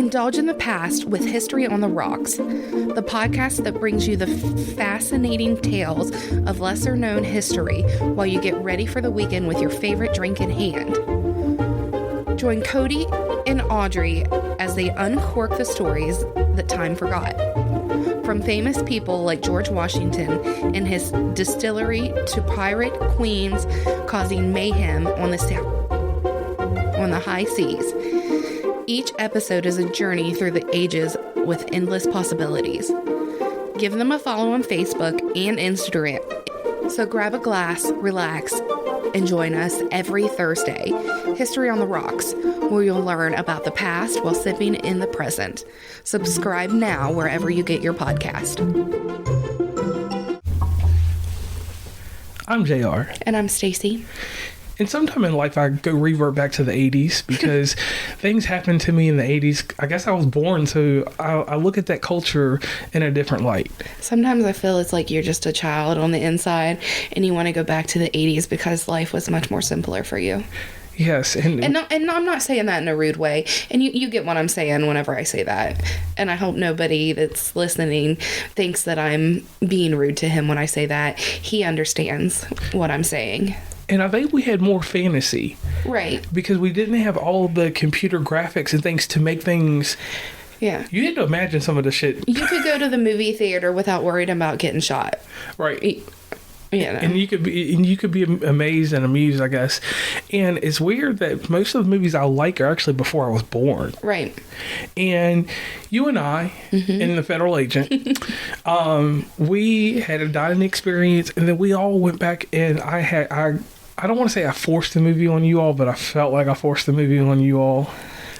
Indulge in the past with History on the Rocks, the podcast that brings you the fascinating tales of lesser-known history while you get ready for the weekend with your favorite drink in hand. Join Cody and Audrey as they uncork the stories that time forgot. From famous people like George Washington and his distillery to pirate queens causing mayhem on the high seas. Each episode is a journey through the ages with endless possibilities. Give them a follow on Facebook and Instagram. So grab a glass, relax, and join us every Thursday, History on the Rocks, where you'll learn about the past while sipping in the present. Subscribe now wherever you get your podcast. I'm JR. And I'm Stacey. And sometime in life, I go revert back to the 80s because things happened to me in the 80s. I guess I was born, so I look at that culture in a different light. Sometimes I feel it's like you're just a child on the inside and you want to go back to the 80s because life was much more simpler for you. Yes. And I'm not saying that in a rude way. And you get what I'm saying whenever I say that. And I hope nobody that's listening thinks that I'm being rude to him when I say that. He understands what I'm saying. And I think we had more fantasy. Right. Because we didn't have all the computer graphics and things to make things... Yeah. You had to imagine some of the shit. You could go to the movie theater without worrying about getting shot. Right. Yeah. And you could be amazed and amused, I guess. And it's weird that most of the movies I like are actually before I was born. Right. And you and I, in The Federal Agent, we had a dining experience, and then we all went back, and I don't want to say I forced the movie on you all, but I felt like I forced the movie on you all.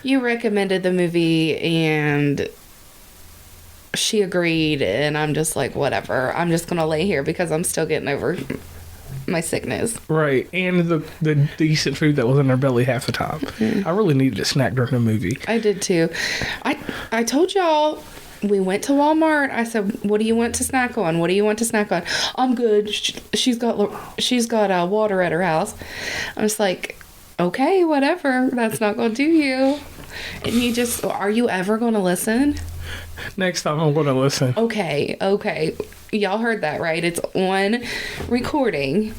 You recommended the movie, and she agreed, and I'm just like, whatever. I'm just going to lay here because I'm still getting over my sickness. Right. And the decent food that was in her belly half the time. I really needed a snack during the movie. I did too. I told y'all, we went to Walmart. I said, what do you want to snack on? What do you want to snack on? I'm good. She's got water at her house. I was like, okay, whatever. That's not going to do you. And he just, are you ever going to listen? Next time I'm going to listen. Okay. Y'all heard that, right? It's on recording.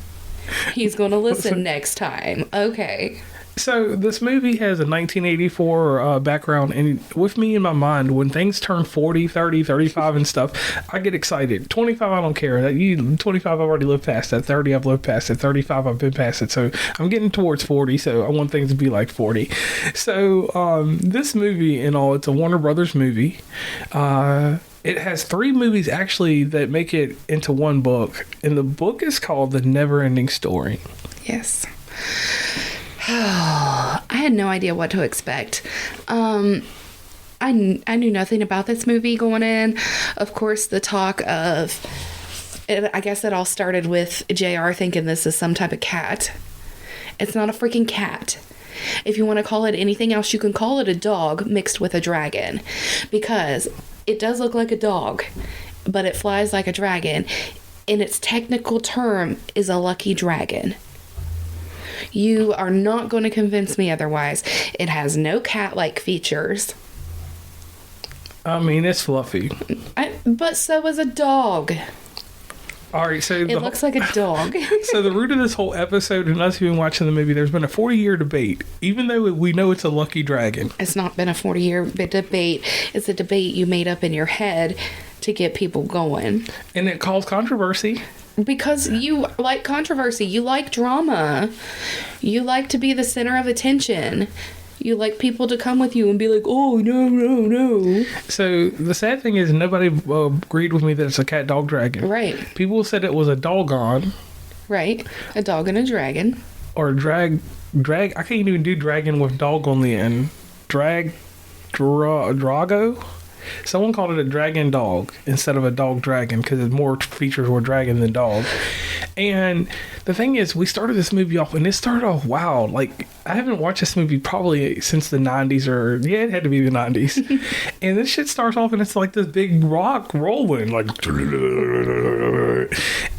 He's going to listen next time. Okay. So this movie has a 1984 background, and with me in my mind, when things turn 40, 30, 35 and stuff, I get excited. 25, I don't care. 25, I've already lived past that. 30, I've lived past it. 35, I've been past it. So I'm getting towards 40, so I want things to be like 40. So this movie and all, it's a Warner Brothers movie. It has 3 movies, actually, that make it into one book, and the book is called The NeverEnding Story. Yes. I had no idea what to expect. I knew nothing about this movie going in. Of course, the talk of it, I guess it all started with JR thinking this is some type of cat. It's not a freaking cat. If you want to call it anything else, you can call it a dog mixed with a dragon, because it does look like a dog, but it flies like a dragon, and its technical term is a lucky dragon. You are not going to convince me otherwise. It has no cat-like features. I mean, it's fluffy. But so is a dog. All right, so it looks like a dog. So the root of this whole episode and us even watching the movie, there's been a 40-year debate, even though we know it's a lucky dragon. It's not been a 40-year debate. It's a debate you made up in your head to get people going. And it caused controversy. Because you like controversy. You like drama. You like to be the center of attention. You like people to come with you and be like, oh, no. So the sad thing is nobody agreed with me that it's a cat-dog dragon. Right. People said it was a doggone. Right. A dog and a dragon. Or drag. I can't even do dragon with dog on the end. Drago? Someone called it a dragon dog instead of a dog dragon because more features were dragon than dog. And the thing is, we started this movie off, and it started off wild. Like, I haven't watched this movie probably since the 90s, it had to be the 90s. And this shit starts off, and it's like this big rock rolling, like,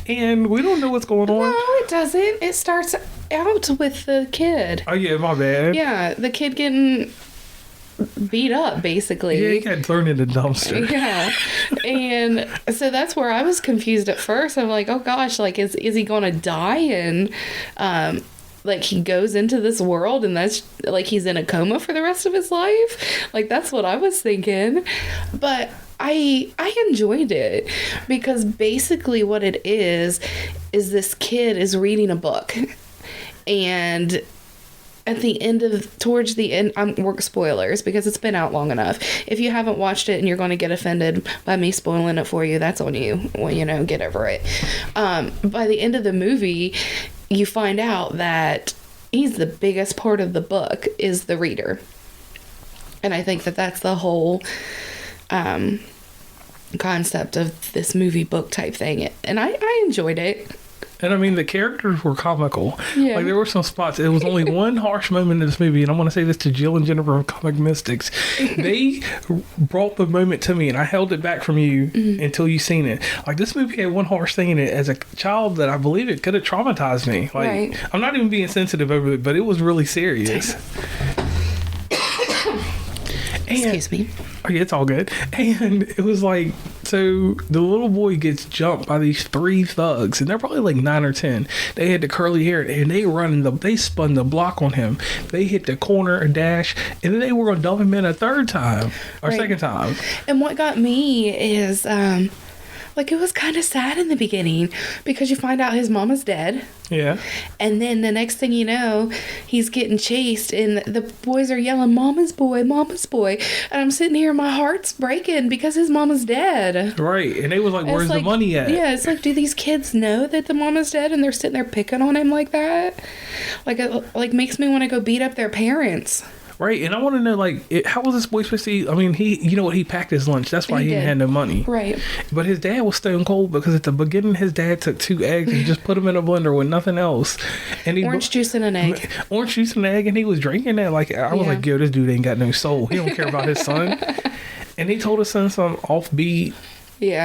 and we don't know what's going on. No, it doesn't. It starts out with the kid. Oh, yeah, my bad. Yeah, the kid getting beat up, basically. Yeah, he got thrown in the dumpster. Yeah. And so that's where I was confused at first. I'm like, oh gosh, like, is he going to die? And, like, he goes into this world and that's, like, he's in a coma for the rest of his life. Like, that's what I was thinking. But I enjoyed it because basically what it is this kid is reading a book. And towards the end, work spoilers because it's been out long enough. If you haven't watched it and you're going to get offended by me spoiling it for you, that's on you. Well, get over it. By the end of the movie, you find out that he's the biggest part of the book is the reader. And I think that that's the whole concept of this movie book type thing. And I enjoyed it. And I mean, the characters were comical. Yeah. Like, there were some spots. It was only one harsh moment in this movie, and I want to say this to Jill and Jennifer of Comic Mystics. They brought the moment to me, and I held it back from you until you seen it. Like, this movie had one harsh thing in it as a child that I believe it could have traumatized me. Like, right. I'm not even being sensitive over it, but it was really serious. Excuse me. Oh, yeah, it's all good. And it was like, so the little boy gets jumped by these 3 thugs, and they're probably like 9 or 10. They had the curly hair, and they spun the block on him. They hit the corner, a dash, and then they were going to dump him in a third time or second time. And what got me is, like, it was kind of sad in the beginning because you find out his mama's dead. Yeah. And then the next thing you know, he's getting chased and the boys are yelling, "Mama's boy, Mama's boy." And I'm sitting here, my heart's breaking because his mama's dead. Right. And they was like, where's the money at? Yeah, it's like, do these kids know that the mama's dead and they're sitting there picking on him like that? Like, it makes me want to go beat up their parents. Right, and I want to know, like, how was this boy supposed to eat? I mean, he packed his lunch. That's why he didn't have no money. Right. But his dad was stone cold because at the beginning, his dad took 2 eggs and just put them in a blender with nothing else. And orange juice and an egg. Orange juice and an egg, and he was drinking that. Like, I was like, yo, this dude ain't got no soul. He don't care about his son. And he told his son some offbeat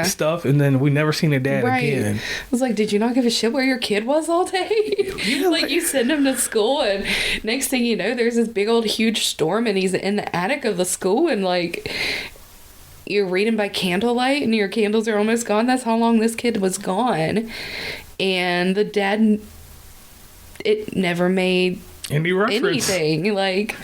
stuff, and then we never seen a dad again. I was like, did you not give a shit where your kid was all day? Yeah, like, you send him to school, and next thing you know, there's this big old huge storm, and he's in the attic of the school, and like, you're reading by candlelight, and your candles are almost gone. That's how long this kid was gone. And the dad, it never made any reference. Anything. Like,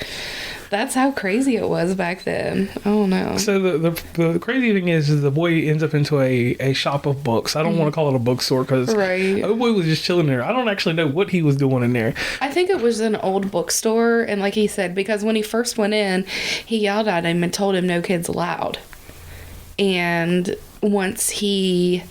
that's how crazy it was back then. Oh no. So the crazy thing is the boy ends up into a shop of books. I don't want to call it a bookstore because the boy was just chilling there. I don't actually know what he was doing in there. I think it was an old bookstore, and like he said, because when he first went in, he yelled at him and told him no kids allowed. And once he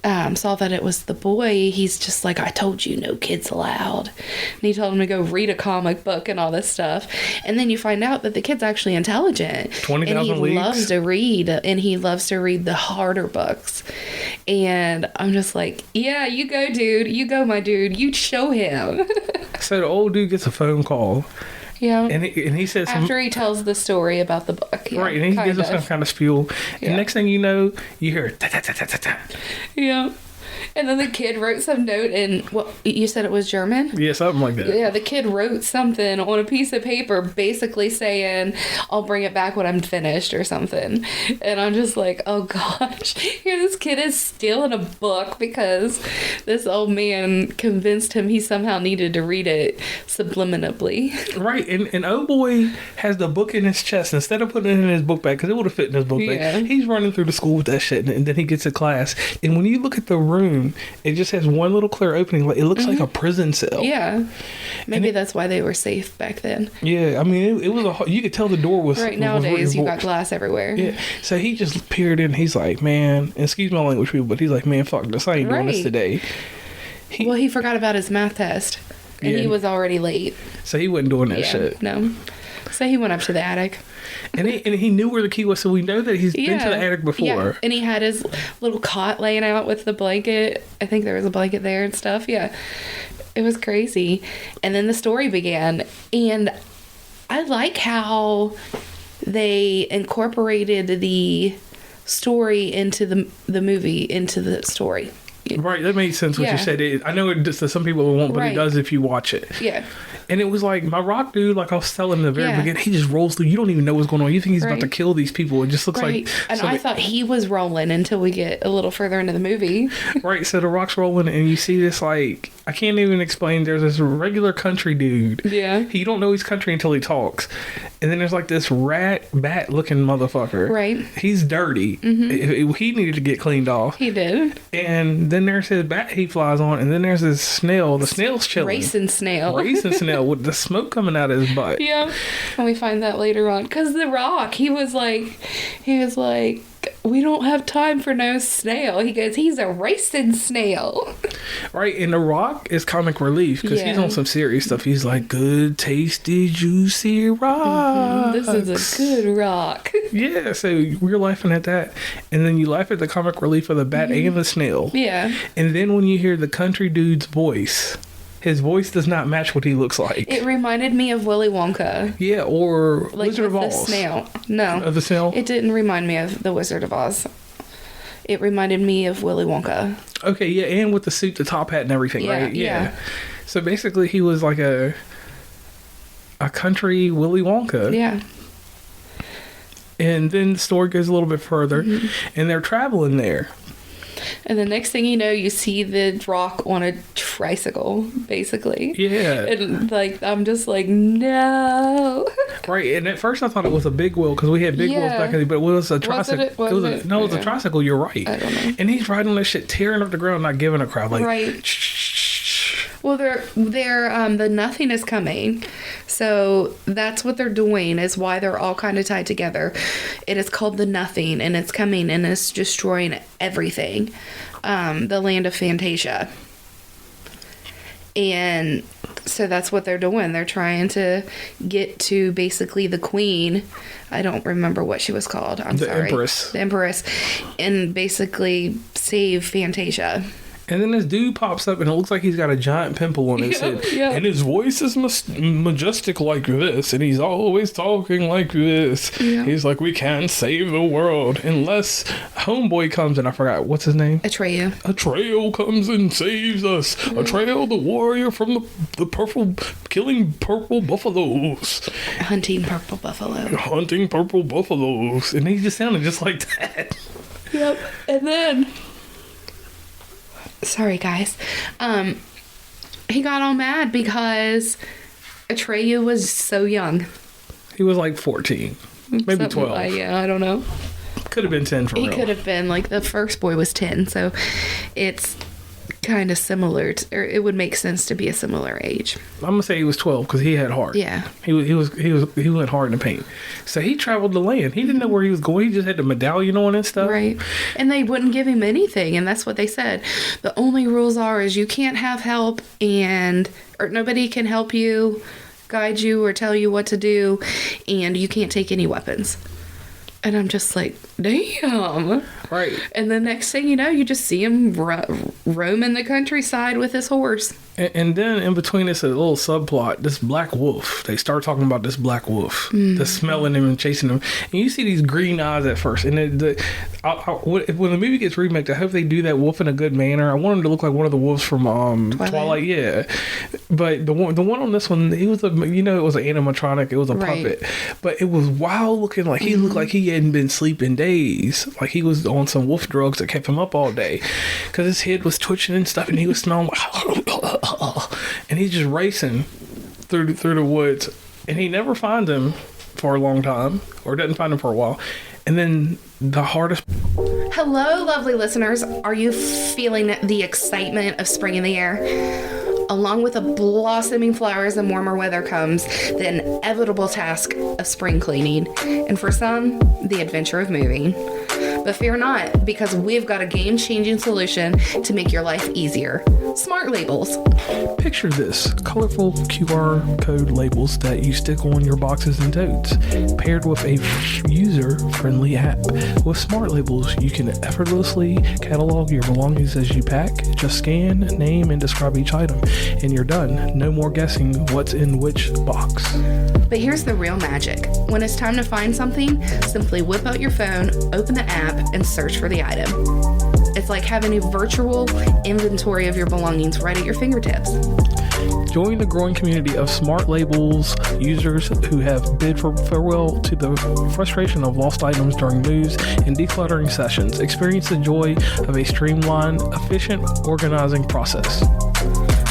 saw that it was the boy, he's just like, I told you, no kids allowed. And he told him to go read a comic book and all this stuff. And then you find out that the kid's actually intelligent. 20,000 and he leagues. loves to read, and he loves to read the harder books. And I'm just like, yeah, you go, dude. You go, my dude. You show him. So the old dude gets a phone call. Yeah. And he says... After he tells the story about the book. Yeah, right, and he gives us some kind of spiel. And next thing you know, you hear... Ta-ta-ta-ta-ta-ta. Yeah. And then the kid wrote some note in... What, you said it was German? Yeah, something like that. Yeah, the kid wrote something on a piece of paper basically saying, I'll bring it back when I'm finished or something. And I'm just like, oh gosh. Here this kid is stealing a book because this old man convinced him he somehow needed to read it subliminally. Right, and old boy has the book in his chest. Instead of putting it in his book bag, because it would have fit in his book bag, he's running through the school with that shit, and then he gets to class. And when you look at the room, it just has one little clear opening. It looks like a prison cell. Yeah. Maybe that's why they were safe back then. Yeah, I mean, it was you could tell the door was... Right, nowadays you got glass everywhere. Yeah, so he just peered in. He's like, man, excuse my language, people, but he's like, man, fuck this. I ain't doing this today. He forgot about his math test, and he was already late. So he wasn't doing that shit. No. So he went up to the attic. And he knew where the key was, so we know that he's been to the attic before. Yeah. And he had his little cot laying out with the blanket. I think there was a blanket there and stuff. Yeah. It was crazy. And then the story began. And I like how they incorporated the story into the movie, into the story. Right, that made sense what you said. I know it just some people won't, but it does if you watch it. Yeah. And it was like, my rock dude, like I was telling in the very beginning, he just rolls through. You don't even know what's going on. You think he's about to kill these people. It just looks like... And so I thought he was rolling until we get a little further into the movie. Right, so the rock's rolling and you see this, like, I can't even explain. There's this regular country dude. Yeah. You don't know he's country until he talks. And then there's like this bat looking motherfucker. Right. He's dirty. Mm-hmm. He needed to get cleaned off. He did. And then there's his bat he flies on. And then there's this snail. The snail's chilling. Racing snail with the smoke coming out of his butt. Yeah. And we find that later on. Because the rock, he was like, we don't have time for no snail. He goes, he's a racing snail. Right, and the rock is comic relief because he's on some serious stuff. He's like, good, tasty, juicy rock. This is a good rock. Yeah, so we're laughing at that. And then you laugh at the comic relief of the bat and the snail. Yeah. And then when you hear the country dude's voice, his voice does not match what he looks like. It reminded me of Willy Wonka. Yeah, or like Wizard of Oz. The snail. No. Of the snail? It didn't remind me of the Wizard of Oz. It reminded me of Willy Wonka. Okay, yeah, and with the suit, the top hat, and everything, right? Yeah. So basically, he was like a country Willy Wonka. Yeah. And then the story goes a little bit further, and they're traveling there. And the next thing you know, you see the rock on a tricycle, basically. Yeah. And, like, I'm just like, no. Right. And at first I thought it was a big wheel because we had big wheels back in the day, but it was a tricycle. It was a tricycle. You're right. I don't know. And he's riding that shit, tearing up the ground, not giving a crap. Like, right. Shh. Well, they're the nothing is coming. So that's what they're doing, is why they're all kind of tied together. It is called the nothing, and it's coming and it's destroying everything. The land of Fantasia. And so that's what they're doing. They're trying to get to basically the queen. I don't remember what she was called. I'm sorry. Empress. The Empress. And basically save Fantasia. And then this dude pops up and it looks like he's got a giant pimple on his head. Yeah. And his voice is majestic like this. And he's always talking like this. Yeah. He's like, we can't save the world unless homeboy comes and I forgot. What's his name? Atreyu. Atreyu comes and saves us. Atreyu, the warrior from the purple, killing purple buffaloes. Hunting purple buffalo. Hunting purple buffaloes. And he just sounded just like that. Yep. And then... Sorry, guys. He got all mad because Atreyu was so young. He was like 14. Maybe 12. Yeah, I don't know. Could have been 10 for real. He could have been. Like, the first boy was 10, so it's kind of similar, or it would make sense to be a similar age. I'm gonna say he was 12 because he had heart. Yeah, he went hard in the paint. So he traveled the land. He didn't know where he was going. He just had the medallion on and stuff. Right, and they wouldn't give him anything, and that's what they said. The only rules is you can't have help, or nobody can help you, guide you, or tell you what to do, and you can't take any weapons. And I'm just like, damn. Right. And the next thing you know, you just see him roaming the countryside with his horse. And then in between this, a little subplot, this black wolf. They start talking about this black wolf. That's smelling him and chasing him. And you see these green eyes at first. And when the movie gets remade, I hope they do that wolf in a good manner. I want him to look like one of the wolves from Twilight. Yeah. But the one on this one, he was it was an animatronic. It was a puppet. But it was wild looking. Like he looked like he hadn't been sleeping days. Like he was on some wolf drugs that kept him up all day. Because his head was twitching and stuff. And he was smelling and he's just racing through the woods, and he never finds him for a long time, or doesn't find him for a while. And then the hardest... Hello, lovely listeners. Are you feeling the excitement of spring in the air? Along with the blossoming flowers and warmer weather comes the inevitable task of spring cleaning, and for some, the adventure of moving. But fear not, because we've got a game-changing solution to make your life easier. Smart labels. Picture this: colorful QR code labels that you stick on your boxes and totes, paired with a user-friendly app. With smart labels, you can effortlessly catalog your belongings as you pack. Just scan, name, and describe each item, and you're done. No more guessing what's in which box. But here's the real magic. When it's time to find something, simply whip out your phone, open the app, and search for the item. It's like having a virtual inventory of your belongings right at your fingertips. Join the growing community of smart labels users who have bid farewell to the frustration of lost items during moves and decluttering sessions. Experience the joy of a streamlined, efficient organizing process.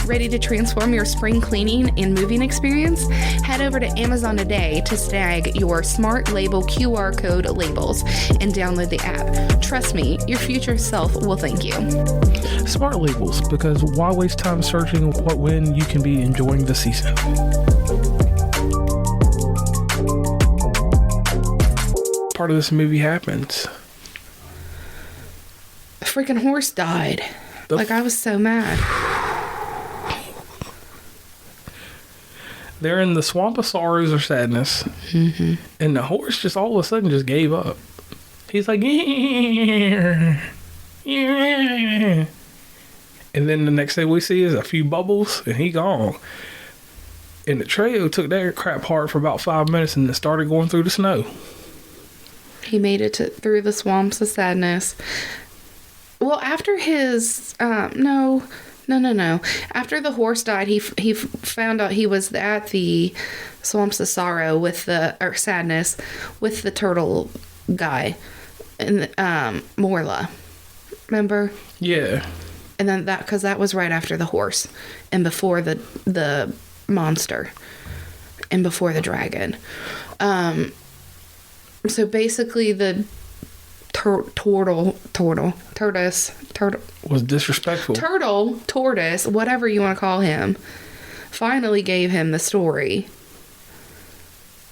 Ready to transform your spring cleaning and moving experience? Head over to Amazon today to snag your Smart Label QR code labels and download the app. Trust me, your future self will thank you. Smart labels, because why waste time searching what when you can be enjoying the season? Part of this movie happens. A freaking horse died. I was so mad. They're in the swamp of sorrows or sadness, and the horse just all of a sudden just gave up. He's like, yeah. And then the next thing we see is a few bubbles, and he gone. And Atreyu took that crap hard for about 5 minutes and then started going through the snow. He made it through the swamps of sadness. Well, after his, no. After the horse died, he found out he was at the swamps of sorrow or sadness with the turtle guy and Morla. Remember? Yeah. And then because that was right after the horse and before the monster and before the dragon. So basically the tortoise was disrespectful. Tortoise, whatever you want to call him, finally gave him the story.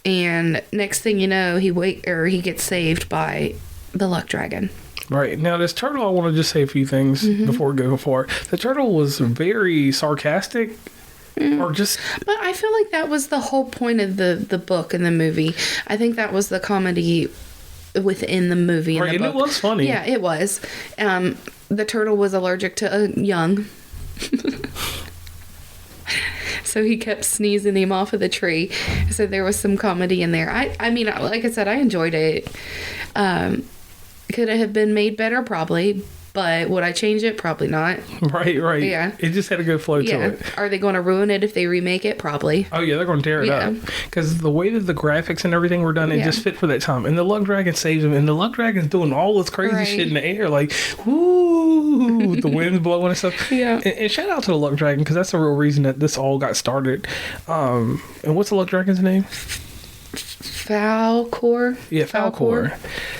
And next thing you know, he gets saved by the Luck Dragon. Right. Now, this turtle, I want to just say a few things before we go far. The turtle was very sarcastic. Or just... But I feel like that was the whole point of the book and the movie. I think that was the comedy within the movie. Right, and it was funny. Yeah, it was. The turtle was allergic to young. So he kept sneezing him off of the tree. So there was some comedy in there. I mean, like I said, I enjoyed it. Could it have been made better? Probably. But would I change it? Probably not. Right. Yeah. It just had a good flow to it. Are they going to ruin it if they remake it? Probably. Oh, yeah, they're going to tear it up. Because the way that the graphics and everything were done, it just fit for that time. And the Luck Dragon saves him. And the Luck Dragon's doing all this crazy shit in the air. Like, woo, the wind's blowing and stuff. Yeah. And shout out to the Luck Dragon, because that's the real reason that this all got started. And what's the Luck Dragon's name? Falkor. Yeah, Falkor.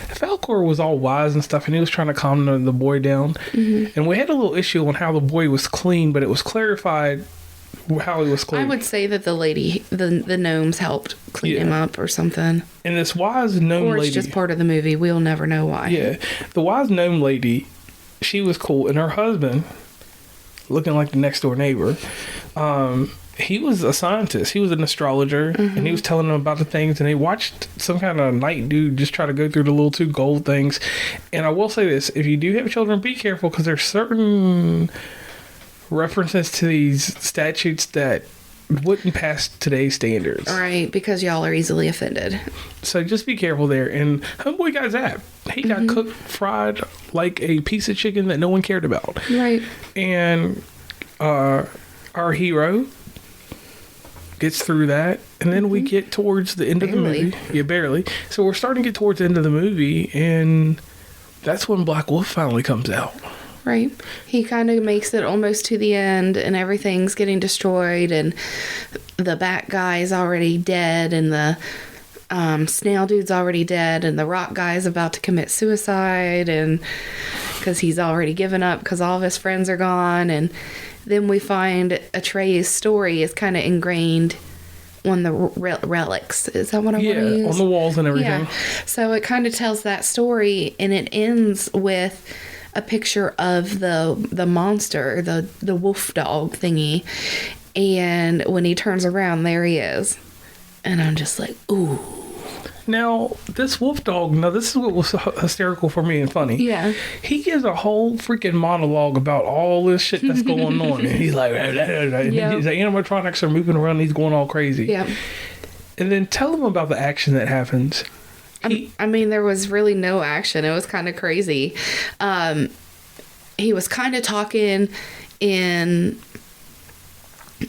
Falkor was all wise and stuff, and he was trying to calm the boy down. And we had a little issue on how the boy was clean, but it was clarified how he was clean. I would say that the gnomes helped clean him up or something. And this wise gnome lady... Or it's just part of the movie. We'll never know why. Yeah. The wise gnome lady, she was cool. And her husband, looking like the next door neighbor... he was a scientist. He was an astrologer, and he was telling them about the things, and they watched some kind of night dude just try to go through the little 2 gold things. And I will say this, if you do have children, be careful, because there's certain references to these statutes that wouldn't pass today's standards. Right, because y'all are easily offended. So just be careful there. And homeboy got zapped. He got cooked, fried like a piece of chicken that no one cared about. Right. And our hero... gets through that, and then we get towards the end of the movie. Yeah, barely. So we're starting to get towards the end of the movie, and that's when Black Wolf finally comes out. Right. He kind of makes it almost to the end, and everything's getting destroyed, and the bat guy's already dead, and the snail dude's already dead, and the rock guy's about to commit suicide, and because he's already given up because all of his friends are gone. And then we find Atreyu's story is kind of ingrained on the relics. Is that what I want to use? Yeah, on the walls and everything. Yeah. So it kind of tells that story, and it ends with a picture of the monster, the wolf dog thingy. And when he turns around, there he is. And I'm just like, ooh. Now, this wolf dog, this is what was hysterical for me and funny. Yeah. He gives a whole freaking monologue about all this shit that's going on. And he's like, the animatronics are moving around. He's going all crazy. Yeah. And then tell him about the action that happens. I mean, there was really no action. It was kind of crazy. He was kind of talking in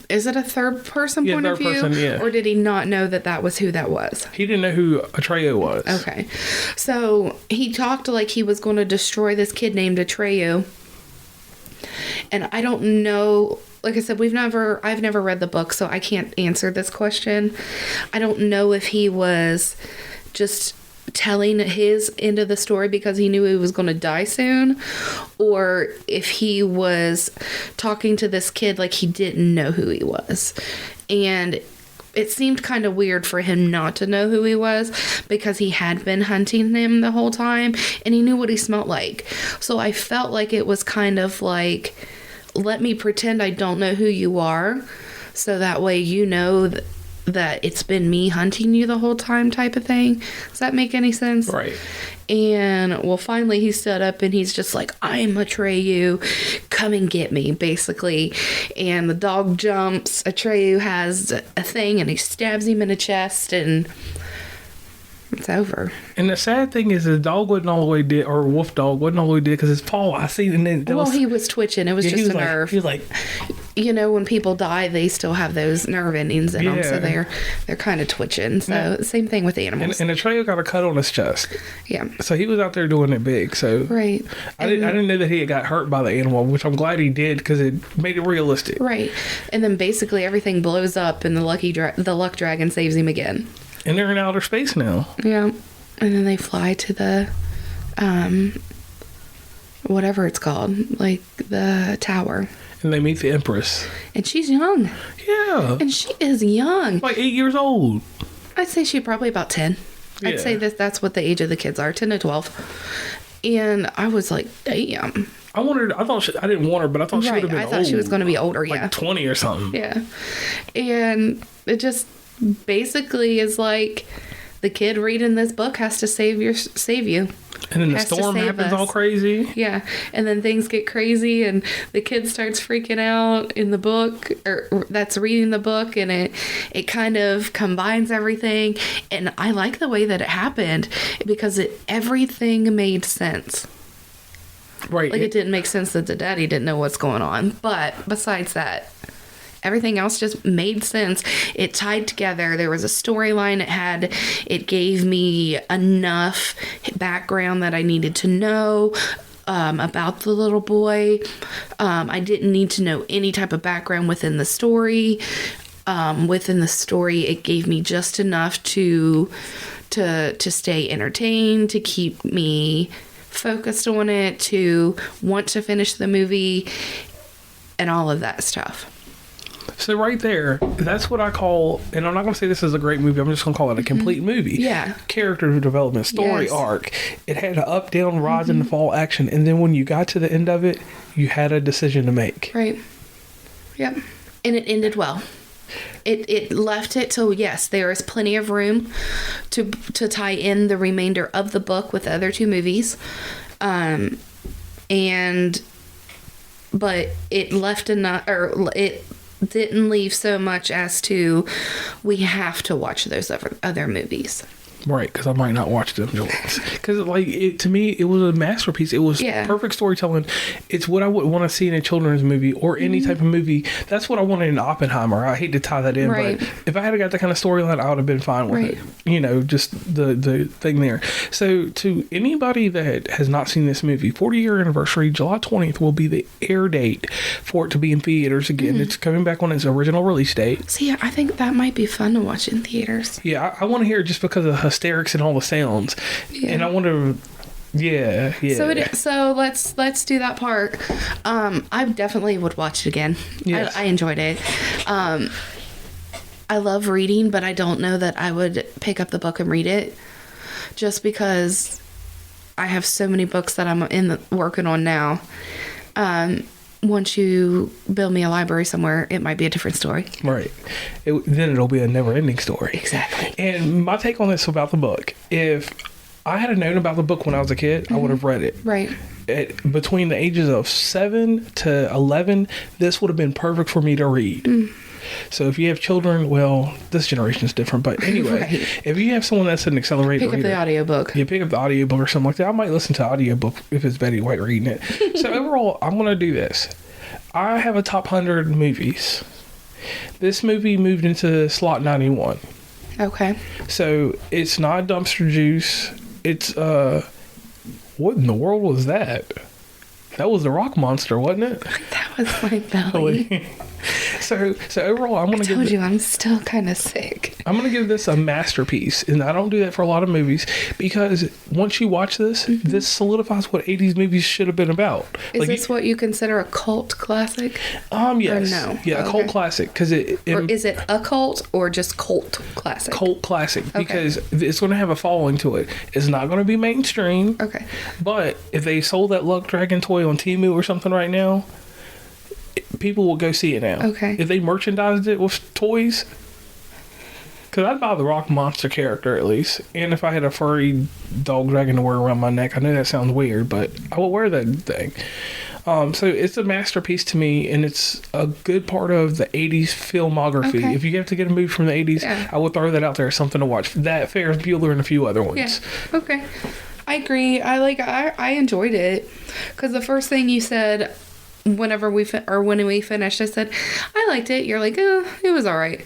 Is it a third person Yeah, point of third view? person, yeah. Or did he not know that that was who that was? He didn't know who Atreyu was. Okay. So he talked like he was going to destroy this kid named Atreyu. And I don't know, like I said, I've never read the book, so I can't answer this question. I don't know if he was just telling his end of the story because he knew he was going to die soon, or if he was talking to this kid like he didn't know who he was. And it seemed kind of weird for him not to know who he was because he had been hunting him the whole time and he knew what he smelled like. So I felt like it was kind of like, let me pretend I don't know who you are so that way you know that it's been me hunting you the whole time type of thing. Does that make any sense? Right. And well, finally he stood up and he's just like, I'm Atreyu, come and get me, basically. And the dog jumps. Atreyu has a thing and he stabs him in the chest and it's over. And the sad thing is the dog wasn't all the way dead, or wolf dog wasn't all the way dead because his paw, I seen, and then he was twitching. It was just a nerve. He was like, you know, when people die, they still have those nerve endings in them, so they're kind of twitching. So same thing with animals. And Atreyu got a cut on his chest. Yeah. So he was out there doing it big. So right. I didn't know that he had got hurt by the animal, which I'm glad he did because it made it realistic. Right. And then basically everything blows up, and the luck dragon saves him again. And they're in outer space now. Yeah. And then they fly to the whatever it's called, like the tower. And they meet the Empress. And she's young. Yeah. And she is young. Like 8 years old. I'd say she's probably about 10. Yeah. I'd say that's what the age of the kids are, 10 to 12. And I was like, damn. I didn't want her, but I thought she would have been I old. thought she was going to be older, yeah. Like 20 or something. Yeah. And it just basically is like the kid reading this book has to save you. And then the storm happens all crazy. Yeah. And then things get crazy and the kid starts freaking out in the book, or that's reading the book, and it kind of combines everything. And I like the way that it happened because everything made sense. Right. Like it didn't make sense that the daddy didn't know what's going on. But besides that, everything else just made sense. It tied together. There was a storyline. It gave me enough background that I needed to know about the little boy. I didn't need to know any type of background within the story. It gave me just enough to stay entertained, to keep me focused on it, to want to finish the movie, and all of that stuff. So right there, that's what I call, and I'm not going to say this is a great movie, I'm just going to call it a complete movie. Yeah. Character development, story arc. It had an up, down, rise, and fall action. And then when you got to the end of it, you had a decision to make. Right. Yep. And it ended well. It left it till, yes, there is plenty of room to tie in the remainder of the book with the other two movies. But it left enough, or it didn't leave so much as to we have to watch those other movies. Right, because I might not watch them. Because, to me, it was a masterpiece. It was perfect storytelling. It's what I would want to see in a children's movie or any type of movie. That's what I wanted in Oppenheimer. I hate to tie that in, but if I had got that kind of storyline, I would have been fine with it. Just the thing there. So, to anybody that has not seen this movie, 40-year anniversary, July 20th will be the air date for it to be in theaters again. It's coming back on its original release date. See, I think that might be fun to watch in theaters. Yeah, I want to hear it just because of hysterics and all the sounds, and I wonder. Yeah. So let's do that part. I definitely would watch it again. Yes. I enjoyed it. I love reading, but I don't know that I would pick up the book and read it, just because I have so many books that I'm working on now. Once you build me a library somewhere, it might be a different story. Right. Then it'll be a never-ending story. Exactly. And my take on this about the book, if I had known about the book when I was a kid, I would have read it. Right. Between the ages of 7 to 11, this would have been perfect for me to read. So if you have children, well, this generation is different. But anyway, if you have someone that's an accelerated reader, pick up the audiobook. Yeah, pick up the audiobook or something like that. I might listen to the audiobook if it's Betty White reading it. So overall, I'm going to do this. I have a top 100 movies. This movie moved into slot 91. Okay. So it's not dumpster juice. It's what in the world was that? That was the rock monster, wasn't it? That was my belly. So overall, I'm gonna told you I'm still kind of sick. I'm gonna give this a masterpiece, and I don't do that for a lot of movies because once you watch this, this solidifies what 80s movies should have been about. Is this what you consider a cult classic? Yes. Or no? Yeah, a cult classic because or is it a cult or just cult classic? Cult classic because it's going to have a following to it. It's not going to be mainstream. Okay. But if they sold that Luck Dragon toy on Temu or something right now, people will go see it now. Okay. If they merchandised it with toys, because I'd buy the rock monster character at least. And if I had a furry dog dragon to wear around my neck, I know that sounds weird, but I will wear that thing. So it's a masterpiece to me, and it's a good part of the 80s filmography. Okay. If you have to get a movie from the 80s, I will throw that out there as something to watch. That, Ferris Bueller, and a few other ones. Yeah. Okay. I agree. I enjoyed it because the first thing you said when we finished, I said I liked it. You're like, it was all right.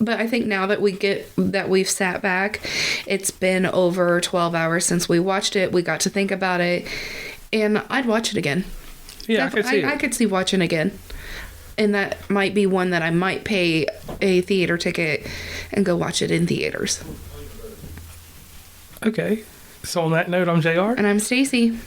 But I think now that we've sat back, it's been over 12 hours since we watched it. We got to think about it, and I'd watch it again. Yeah, I could see watching again. And that might be one that I might pay a theater ticket and go watch it in theaters. Okay. So on that note, I'm JR. And I'm Stacey.